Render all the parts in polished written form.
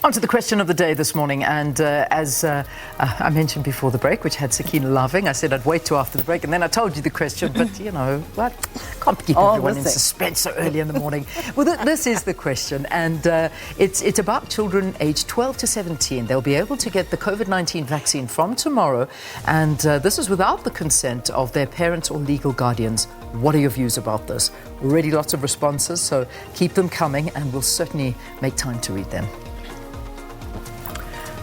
On to the question of the day this morning, and as I mentioned before the break, which had Sakina laughing, I said I'd wait till after the break, and then I told you the question, but you know what, can't keep everyone in suspense so early in the morning. Well, this is the question, and it's about children aged 12 to 17. They'll be able to get the COVID-19 vaccine from tomorrow, and this is without the consent of their parents or legal guardians. What are your views about this? Already lots of responses, so keep them coming, and we'll certainly make time to read them.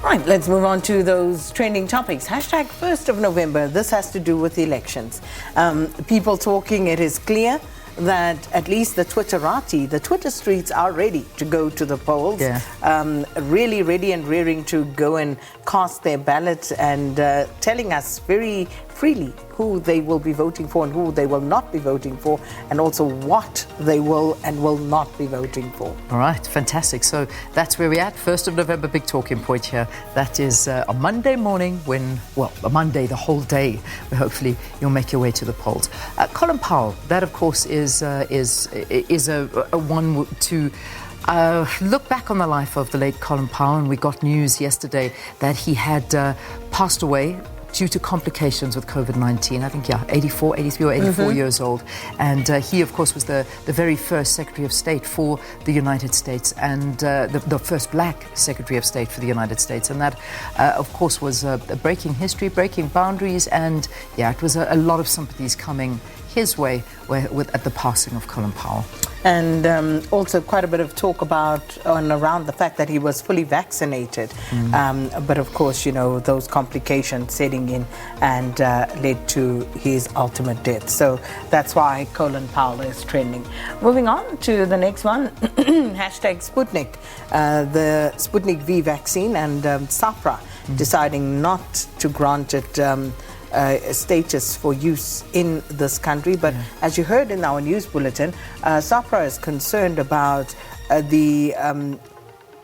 Right, let's move on to those trending topics. Hashtag 1st of November. This has to do with elections. People talking, it is clear that at least the Twitterati, the Twitter streets are ready to go to the polls. Yeah. Really ready and rearing to go and cast their ballot, and telling us very freely who they will be voting for and who they will not be voting for, and also what they will and will not be voting for. All right, fantastic. So that's where we're at. 1st of November, big talking point here. That is a Monday morning when, well, a Monday, the whole day, where hopefully you'll make your way to the polls. Colin Powell, that of course is a one to look back on the life of the late Colin Powell, and we got news yesterday that he had passed away due to complications with COVID-19. I think, 83 or 84 years old. And he, of course, was the very first Secretary of State for the United States, and the first black Secretary of State for the United States. And that, of course, was breaking history, breaking boundaries. And, it was a lot of sympathies coming his way at the passing of Colin Powell. And also quite a bit of talk about and around the fact that he was fully vaccinated. But of course, you know, those complications setting in and led to his ultimate death. So that's why Colin Powell is trending. Moving on to the next one, hashtag Sputnik, the Sputnik V vaccine, and SAPRA deciding not to grant it status for use in this country. But as you heard in our news bulletin, SAPRA is concerned about the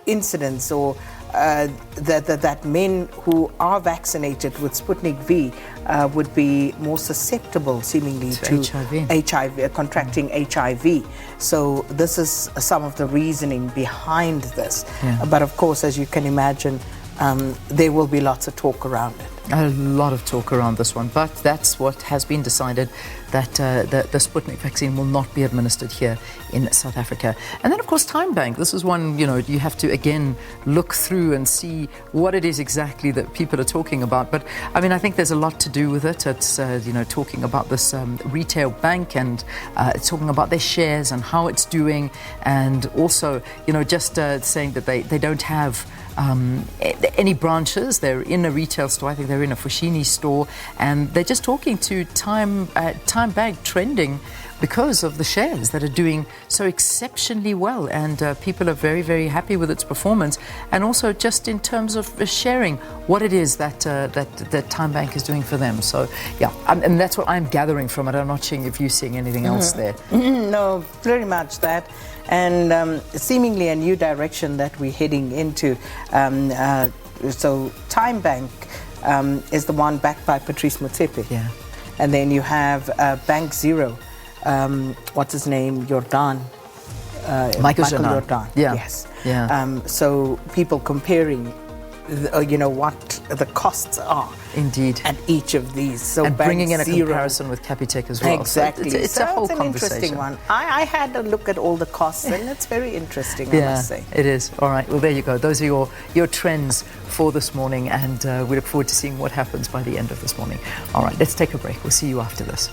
incidents or that men who are vaccinated with Sputnik V would be more susceptible, seemingly, to HIV, contracting HIV. So this is some of the reasoning behind this. But of course, as you can imagine, there will be lots of talk around it. A lot of talk around this one, but that's what has been decided, that the Sputnik vaccine will not be administered here in South Africa. And then, of course, Timebank. This is one, you know, you have to, again, look through and see what it is exactly that people are talking about. But, I mean, I think there's a lot to do with it. It's, you know, talking about this retail bank, and talking about their shares and how it's doing. And also, you know, just saying that they don't have any branches. They're in a retail store. I think they're in a Fushini store, and they're just talking to Timebank trending because of the shares that are doing so exceptionally well, and people are very, very happy with its performance, and also just in terms of sharing what it is that Timebank is doing for them. So and that's what I'm gathering from it. I'm not sure if you're seeing anything else there. No, very much that. And seemingly a new direction that we're heading into. So Timebank is the one backed by Patrice Motsepe. Yeah. And then you have Bank Zero. What's his name? Jordan. Michael Jordan. Yeah. Yes. Yeah. So people comparing, you know, what the costs are. Indeed. At each of these. So and Bank bringing in a Zero, comparison with Capitec as well. Exactly. So it's a whole conversation. Interesting one. I had a look at all the costs, and it's very interesting, I must say. It is. All right. Well, there you go. Those are your trends for this morning, and we look forward to seeing what happens by the end of this morning. All right. Let's take a break. We'll see you after this.